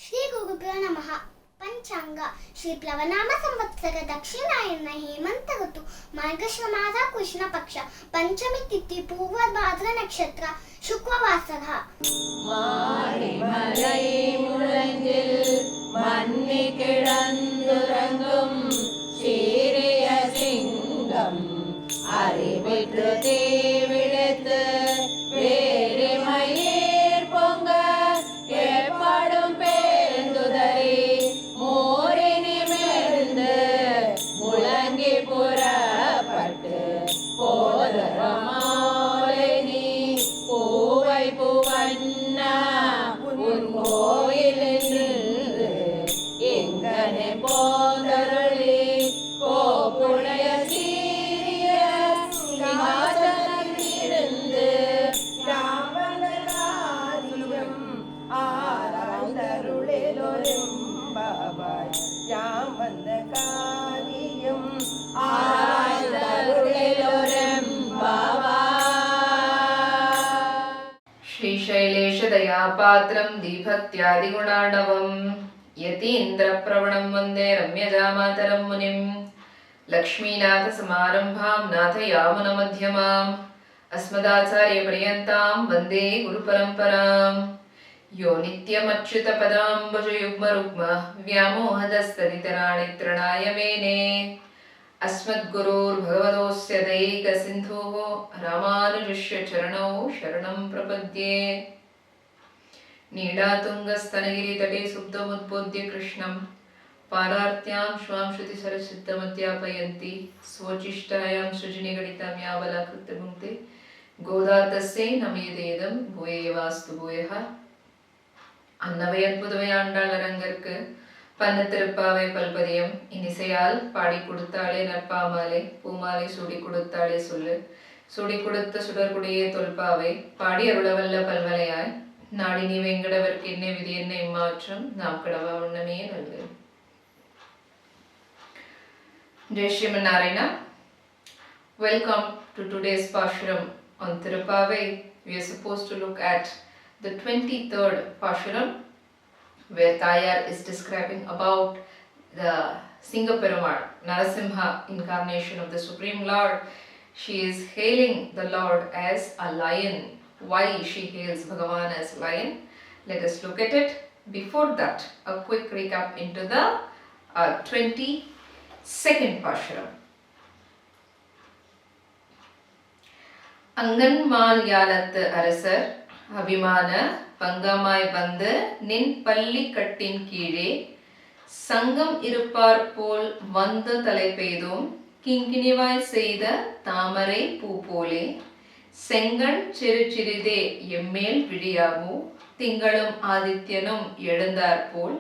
ಶ್ರೀ ಗುರುಭ್ಯೋ ನಮಃ. ಪಂಚಾಂಗ ಶ್ರೀ ಪ್ಲವನಾಮ ಸಂವತ್ಸರ ದಕ್ಷಿಣಾಯನ ಹೇಮಂತ ಋತು ಮಾರ್ಗಶಿರ ಮಾಸ ಕೃಷ್ಣ ಪಕ್ಷ ಪಂಚಮಿ ತಿಥಿ ಪೂರ್ವ ಭಾದ್ರ ನಕ್ಷತ್ರ ಶುಕ್ರವಾಸರ. மன்னி கிடந்துறங்கும் சீரிய சிங்கம் அறிவிற்று தீவிழித்து வேறு மயிர் பொங்க எப்படும் பேந்துதறி மோரினி மெருந்து முழங்கி புறப்பட்டு போதரமாலை நீ பூவை பூவண்ணா உன் கோயில் எங்கனே போதருளி கோப்புடைய சீரிய சிங்காசனத்திலிருந்து யாவனராதியம் ஆராய்ந்தருளிலொரும்பாவாய் யாவந்த காரியம் ஆராய்ந்தருளிலொரும்பாவாய். श्रीशैलेशदयापात्रं दीभक्त्यादिगुणार्णवं यतीन्द्रप्रवणं वन्दे रम्यजामातरं मुनिं लक्ष्मीनाथसमारम्भां नाथयामुनमध्यमाम् अस्मदाचार्यपर्यन्तां वन्दे गुरुपरम्परां यो नित्यमच्युतपदाम्बुजयुग्मरुग्म व्यामोहदस्तदितराणि तृणाय मेने अस्मद्गुरोर्भगवतोऽस्य दैकसिन्धोः रामानुजस्य चरणौ शरणं प्रपद्ये. नीडातुङ्गस्तनगिरितटे सुप्तमुद्बोध्य कृष्णं पारार्त्यां श्वां श्रुतिसरसिद्धमध्यापयन्ति स्वोच्छिष्टायां सृजनिगणितां या बलाकृत्य भुङ्क्ते गोदा तस्यै नमयदेदं भूयेवास्तु भूयः. அன்னவை அற்புதவை ஆண்டாள் அரங்கற்கு பன்ன திருப்பாவை பல்பதியம் இனிசையால் பாடி கொடுத்தாளே நற்பாமாலை பூமாலை சூடி கொடுத்தாளே சொல்லு சூடி கொடுத்த சுடர்குடியே தொல்பாவை பாடி அருளவல்ல பல்வலையாய் நாடினி வெங்கடவர்க்கு என்ன விதி என்ன இம்மாற்றம் நாம் கடவா உண்ணமே நல்கு. Jai Shriman Narayana. Welcome to today's Pashuram on Tirupavai. We are supposed to look at the 23rd Pashuram, where Tayar is describing about the Singaperumal, Narasimha incarnation of the Supreme Lord. She is hailing the Lord as a lion. Why she hails Bhagavan as lion? Let us look at it. Before that, a quick recap into the 22nd Pashuram. அங்கன்மால் யாலத்து அரசர் அபிமான பங்கமாய் வந்து நின் பள்ளி கட்டின் கீழே சங்கம் இருப்பார் போல் வந்து தலை பெய்தோம் கிங்கினிவாய் செய்த தாமரை பூ போலே செங்கண் சிறு சிறிதே எம்மேல் விழியாவோ திங்களும் ஆதித்யனும் எழுந்தார் போல்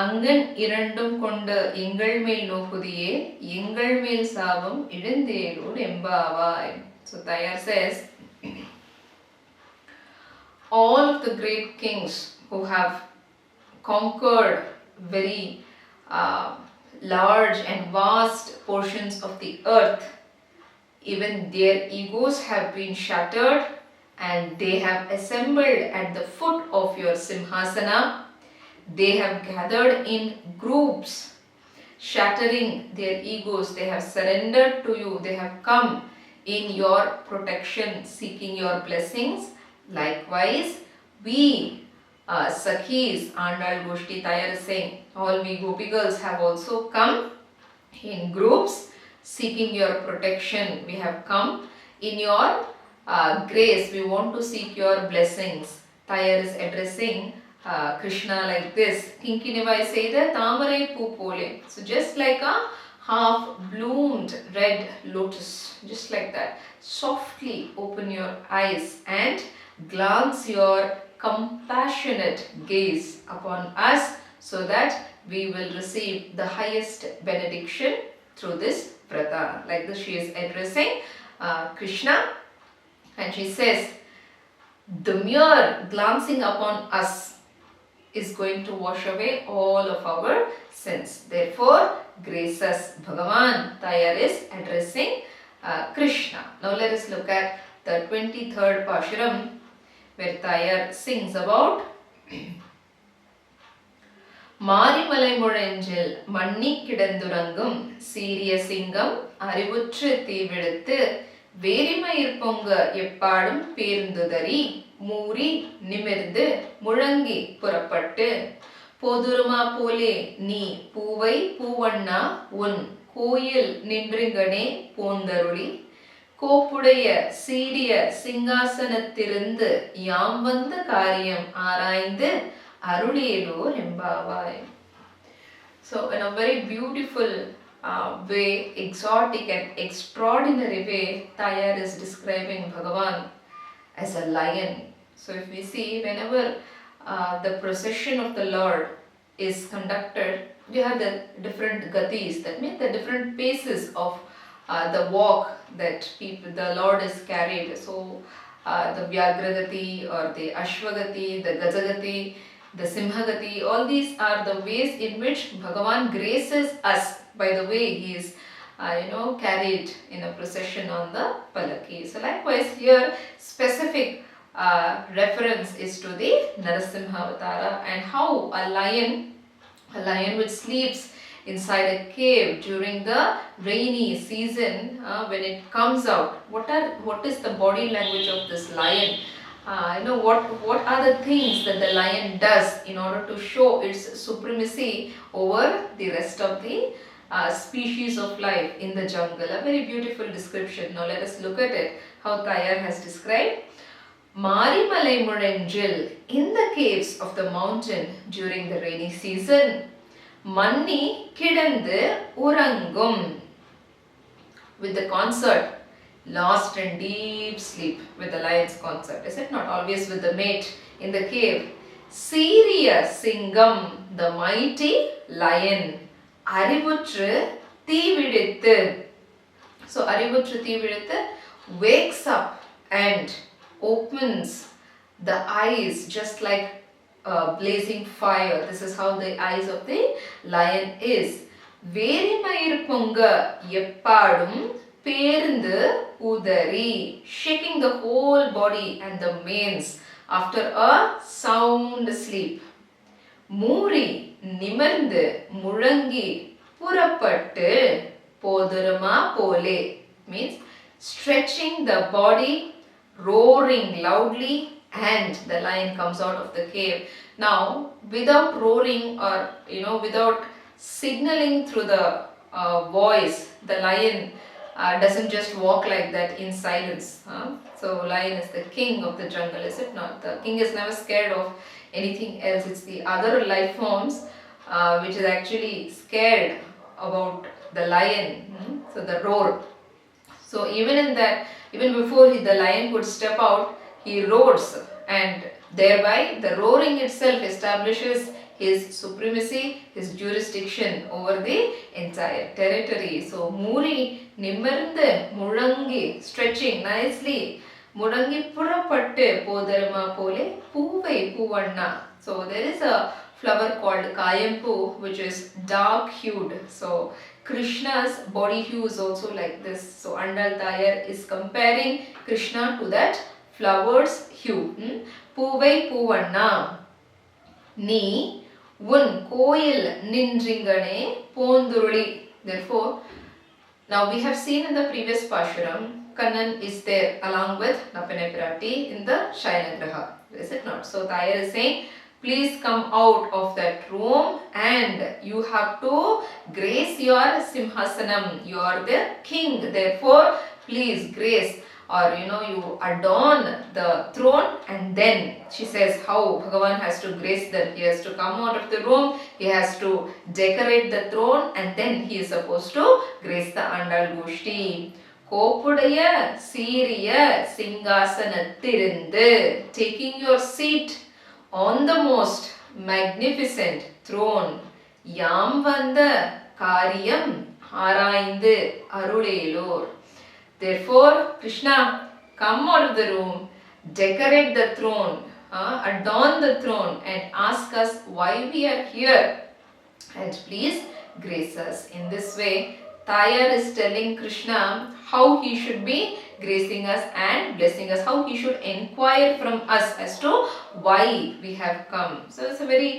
அங்கன் இரண்டும் கொண்டு எங்கள் மேல் நோக்குதியே எங்கள் மேல் சாபம் இழந்தேரோடு எம்பாவாய். So Tayar says, all of the great kings who have conquered very large and vast portions of the earth, even their egos have been shattered and they have assembled at the foot of your Simhasana. They have gathered in groups, shattering their egos. They have surrendered to you. They have come in your protection, seeking your blessings. Likewise, we Sakhis, Andal Goshti Tayar is saying, all we Gopi girls have also come in groups, seeking your protection. We have come in your grace. We want to seek your blessings. Tayar is addressing Krishna like this. Kinkinivai Seda Tamare Pupole. So just like a half bloomed red lotus, just like that. Softly open your eyes and glance your compassionate gaze upon us so that we will receive the highest benediction through this vrata. Like this she is addressing Krishna, and she says the mere glancing upon us is going to wash away all of our sins. Therefore, grace us Bhagavan. Tayar is addressing Krishna. Now let us look at the 23rd Pashuram, where Tayar sings about மாரிமலை முழஞ்சில் மண்ணி கிடந்துறங்கும் சீரிய சிங்கம் அறிவுற்று தீவிழுத்து வேரிமயிர் பொங்க எப்பாடும் பேர்ந்துதறி மூறி நிமிர்ந்து முழங்கி புறப்பட்டு போதுருமா போலே நீ பூவை பூவண்ணா உன் கோயில் நின்றுங்கனே போந்தருளி கோப்புடைய சீரிய சிங்காசனத்திருந்து யாம் வந்த காரியம் ஆராய்ந்து அருளியலோர் எம்பாவாய். So in a very beautiful way, exotic and extraordinary way, Tayar is describing Bhagavan as a lion. So if we see, whenever the procession of the Lord is conducted, you have the different gatis, that means the different paces of the walk that the Lord is carried. So the Vyagragati or the Ashwagati, the Gajagati, the Simhagati, all these are the ways in which Bhagavan graces us by the way he is carried in a procession on the Palaki. So likewise here specific reference is to the Narasimha Avatara and how a lion which sleeps inside a cave during the rainy season, when it comes out, what is the body language of this lion? What are the things that the lion does in order to show its supremacy over the rest of the species of life in the jungle. A very beautiful description. Now let us look at it, how Tayar has described. Marimalai Muranjil, in the caves of the mountain during the rainy season, Manni Kidandu Urangum, with the concert, lost in deep sleep with the lion's concert. Is it not? Always with the mate in the cave. Siriya Singam, the mighty lion. Arivutru Thivudithu. So Arivutru Thivudithu wakes up and opens the eyes just like blazing fire. This is how the eyes of the lion is. Verimayir ponga eppadum perந்து udari, shaking the whole body and the manes after a sound sleep. Muri நிமிர்ந்து முழங்கி புறப்பட்டு போதுருமா போலே, means stretching the body, roaring loudly, and the lion comes out of the cave. Now without roaring or without signaling through the voice, the lion doesn't just walk like that in silence. So lion is the king of the jungle, is it not? The king is never scared of anything else. It's the other life forms which is actually scared about the lion. So the roar. So even in that, even before the lion could step out, he roars, and thereby the roaring itself establishes his supremacy, his jurisdiction over the entire territory. So Muri நிமிர்ந்து முழங்கி, stretching nicely, முழங்கி புறப்பட்டு போதருமா போலே பூவை பூவண்ணா. So there is a flower called Kayampu which is dark hued. So Krishna's body hue is also like this. So Andal Tayar is comparing Krishna to that flower's hue. பூவை பூவண்ணா நீ உன் கோயில் நின்றிங்கனே போந்துருளி. Therefore, now we have seen in the previous Pashuram, Kannan is there along with Napane Pirati in the Shayanagraha. Is it not? So Tayar is saying, please come out of that room and you have to grace your Simhasanam. You are the king. Therefore, please grace, or you adorn the throne. And then she says how Bhagavan has to grace them. He has to come out of the room, he has to decorate the throne, and then he is supposed to grace the Andal Goshti. Kopudaya Siriya Singhasanattirundu, taking your seat on the most magnificent throne. Yam vanda kariyam ஆராய்ந்து அருளேலோர். Therefore, Krishna, come out of the room, decorate the throne, adorn the throne, and ask us why we are here, and please grace us. In this way, Tayar is telling Krishna how he should be gracing us and blessing us, how he should inquire from us as to why we have come. So it's a very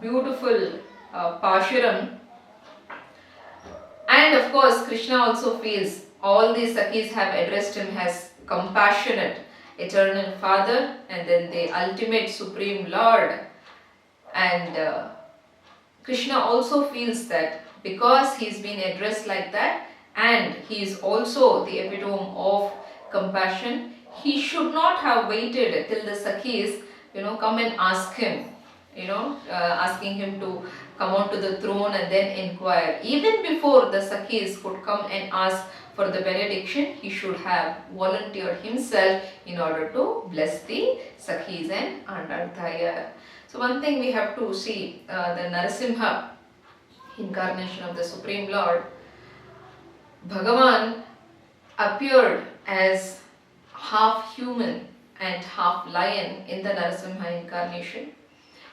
beautiful Pashuram. And of course, Krishna also feels all these Sakhis have addressed him as compassionate, eternal Father, and then the ultimate Supreme Lord. And Krishna also feels that because he's been addressed like that, and he is also the epitome of compassion, he should not have waited till the Sakhis, come and ask him, asking him to come onto the throne and then inquire. Even before the Sakhis could come and ask for the benediction, he should have volunteered himself in order to bless the Sakhis and Andal. So one thing we have to see, the Narasimha incarnation of the Supreme Lord, Bhagavan appeared as half human and half lion in the Narasimha incarnation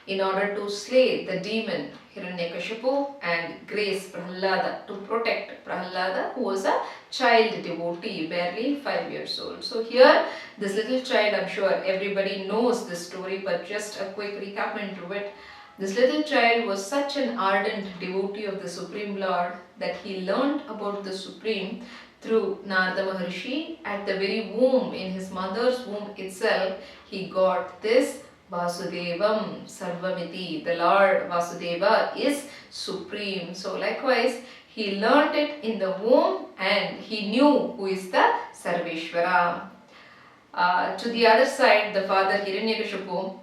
in order to slay the demon Hiranyakashipu and grace Prahlada, to protect Prahlada, who was a child devotee, barely 5 years old. So here, this little child, I'm sure everybody knows this story, but just a quick recap into it. This little child was such an ardent devotee of the Supreme Lord that he learned about the Supreme through Narada Maharshi. At the very womb, in his mother's womb itself, he got this Vasudevam Sarvamiti. The Lord Vasudeva is supreme. So likewise, he learned it in the womb and he knew who is the Sarveshwara. To the other side, the father Hiranyakashipu,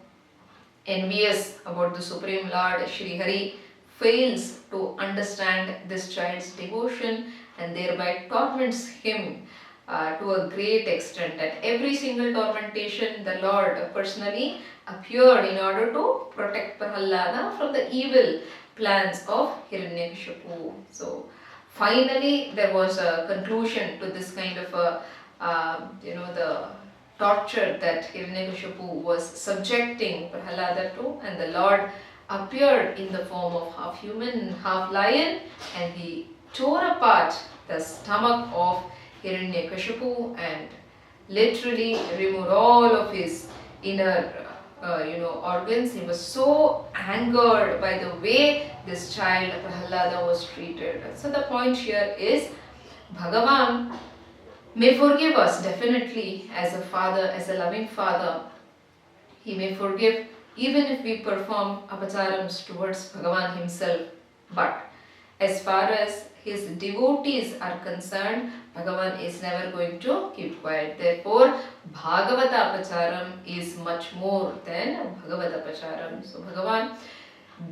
envious about the Supreme Lord Shri Hari, fails to understand this child's devotion and thereby torments him to a great extent. At every single tormentation, the Lord personally appeared in order to protect Prahlada from the evil plans of Hiranyakashipu. So finally, there was a conclusion to this kind of a, the torture that Hiranyakashipu was subjecting Prahlada to, and the Lord appeared in the form of half human, half lion, and he tore apart the stomach of Hiranyakashipu and literally removed all of his inner organs. He was so angered by the way this child Prahlada was treated. So the point here is, Bhagavan may forgive us definitely as a father, as a loving father. He may forgive even if we perform apacharams towards Bhagavan himself. But as far as his devotees are concerned, Bhagavan is never going to keep quiet. Therefore, Bhagavata Apacharam is much more than Bhagavad Apacharam. So Bhagavan,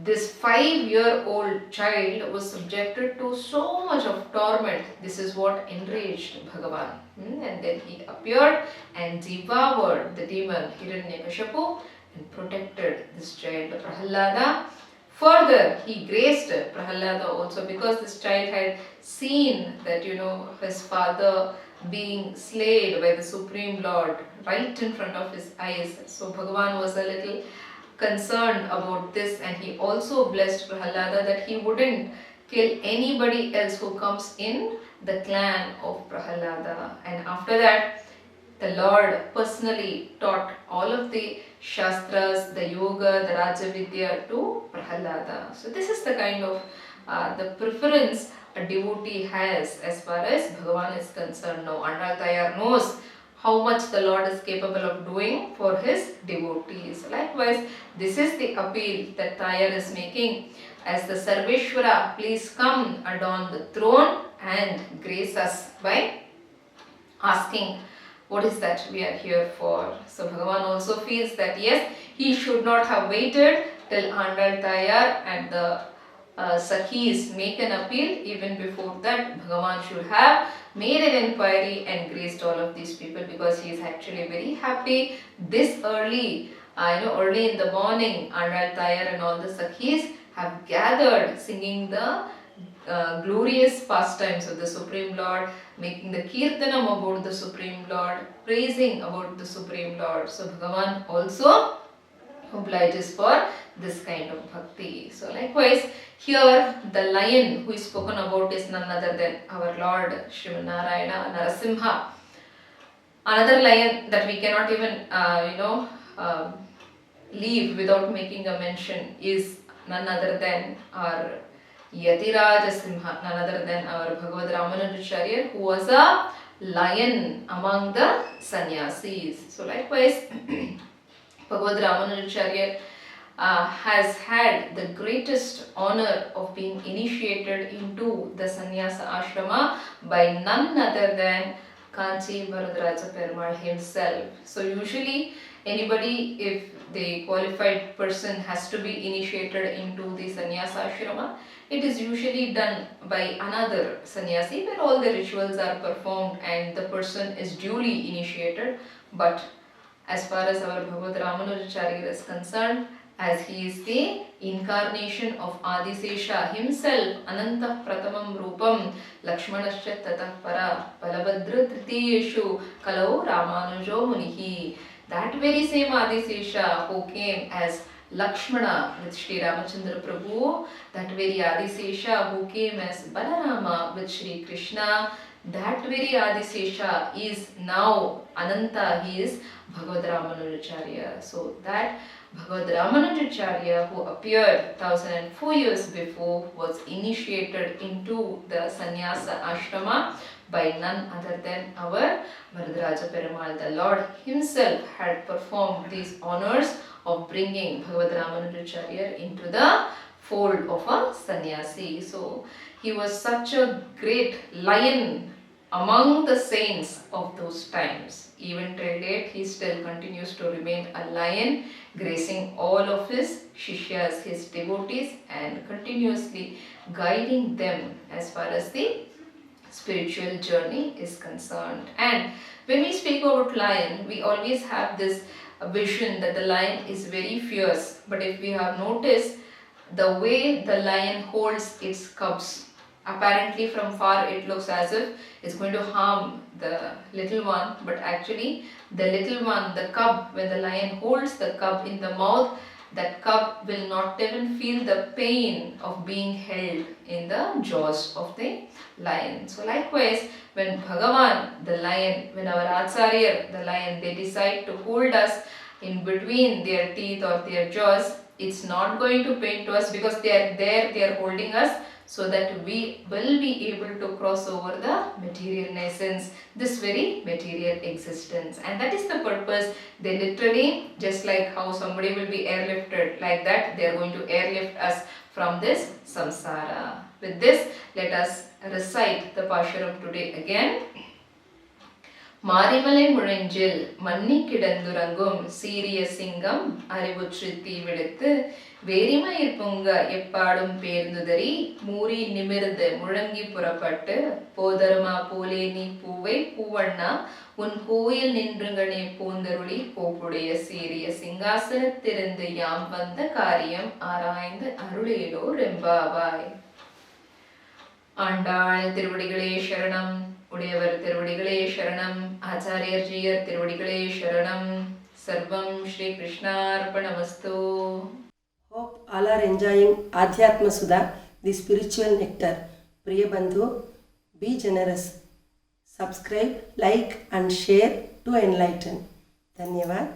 this 5-year-old child, was subjected to so much of torment. This is what enraged Bhagavan. And then he appeared and devoured the demon Hiranyakashipu and protected this child Prahlada. Further, he graced Prahlada also, because this child had seen that, his father being slayed by the Supreme Lord right in front of his eyes. So Bhagavan was a little concerned about this, and he also blessed Prahlada that he wouldn't kill anybody else who comes in the clan of Prahlada. And after that, the Lord personally taught all of the Shastras, the Yoga, the Rajavidya to Prahlada. So this is the kind of the preference a devotee has as far as Bhagavan is concerned. Now, Andal Tayar knows how much the Lord is capable of doing for his devotees. Likewise, this is the appeal that Tayar is making. As the Sarveshwara, please come adorn the throne and grace us by asking what is that we are here for. So Bhagavan also feels that yes, he should not have waited till Andal Tayar and the Sakhis make an appeal. Even before that, Bhagavan should have made an inquiry and graced all of these people, because he is actually very happy this early, early in the morning. Andal Tayar and all the Sakhis have gathered singing the glorious pastimes of the Supreme Lord, making the kirtanam about the Supreme Lord, praising about the Supreme Lord. So Bhagavan also obliges for this kind of bhakti. So likewise, here the lion who is spoken about is none other than our Lord Sriman Narayana, Narasimha. Another lion that we cannot even leave without making a mention is none other than our Yatiraja Simha, none other than our Bhagavad Ramanujacharya, who was a lion among the sannyasis. So likewise, Bhagavad Ramanujacharya has had the greatest honor of being initiated into the sannyasa ashrama by none other than Kanchi Varadaraja Perumal himself. So usually anybody, if the qualified person has to be initiated into the sannyasa ashrama, it is usually done by another sannyasi where all the rituals are performed and the person is duly initiated. But as far as our Bhagavad Ramanujacharya is concerned, as he is the incarnation of Adisesha himself, Ananta Pratamam Rupam Lakshmanascha Tatah Para Balabhadra Tritiyeshu Kalau Ramanujo Munihi. That very same Adisesha who came as Lakshmana with Sri Ramachandra Prabhu, that very Adisesha who came as Balarama with Sri Krishna, that very Adisesha is now Ananta, he is Bhagavad Ramanujacharya. So that Bhagavad Ramanujacharya, who appeared 1004 years before, was initiated into the sannyasa ashrama by none other than our Varadaraja Perumal. The Lord himself had performed these honors of bringing Bhagavad Ramanujacharya into the fold of a sannyasi. So he was such a great lion among the saints of those times. Even till date, he still continues to remain a lion, gracing all of his shishyas, his devotees, and continuously guiding them as far as the spiritual journey is concerned. And when we speak about lion, we always have this vision that the lion is very fierce. But if we have noticed the way the lion holds its cubs, apparently from far it looks as if it's going to harm the little one, but actually the little one, the cub, when the lion holds the cub in the mouth, that cub will not even feel the pain of being held in the jaws of the lion. So likewise, when Bhagavan, the lion, when our Acharya, the lion, they decide to hold us in between their teeth or their jaws, it's not going to pain to us because they are there, they are holding us, so that we will be able to cross over the material essence, this very material existence. And that is the purpose. They literally, just like how somebody will be airlifted, like that, they are going to airlift us from this samsara. With this, let us recite the Pashuram today again. மாரிமலை முழஞ்சில் மன்னி கிடந்துறங்கும் சீரிய சிங்கம் அறிவுற்று தீவிடுத்து வேரிமயிர் பொங்க எப்பாடும் பேர்ந்துதறி மூறி நிமிர்ந்து முழங்கி புறப்பட்டு போதருமா போலே நீ பூவை பூவண்ணா உன் கோயில் நின்றுங்கனே பூந்தருளி கோப்புடைய சீரிய சிங்காசனத்திருந்து யாம் வந்த காரியம் ஆராய்ந்து அருளேலோ ரெம்பாவாய். ஆண்டாள் திருவடிகளே சரணம், உடையவர் திருவடிகளே சரணம், ஆச்சாரியர்ஜியர் திருவடிகளே சரணம். Sarvam Shri Krishnarpanamastu. Hope all are enjoying Adhyatma Sudha, the spiritual nectar. Priya Bandhu, be generous. Subscribe, like and share to enlighten. Dhanyavad.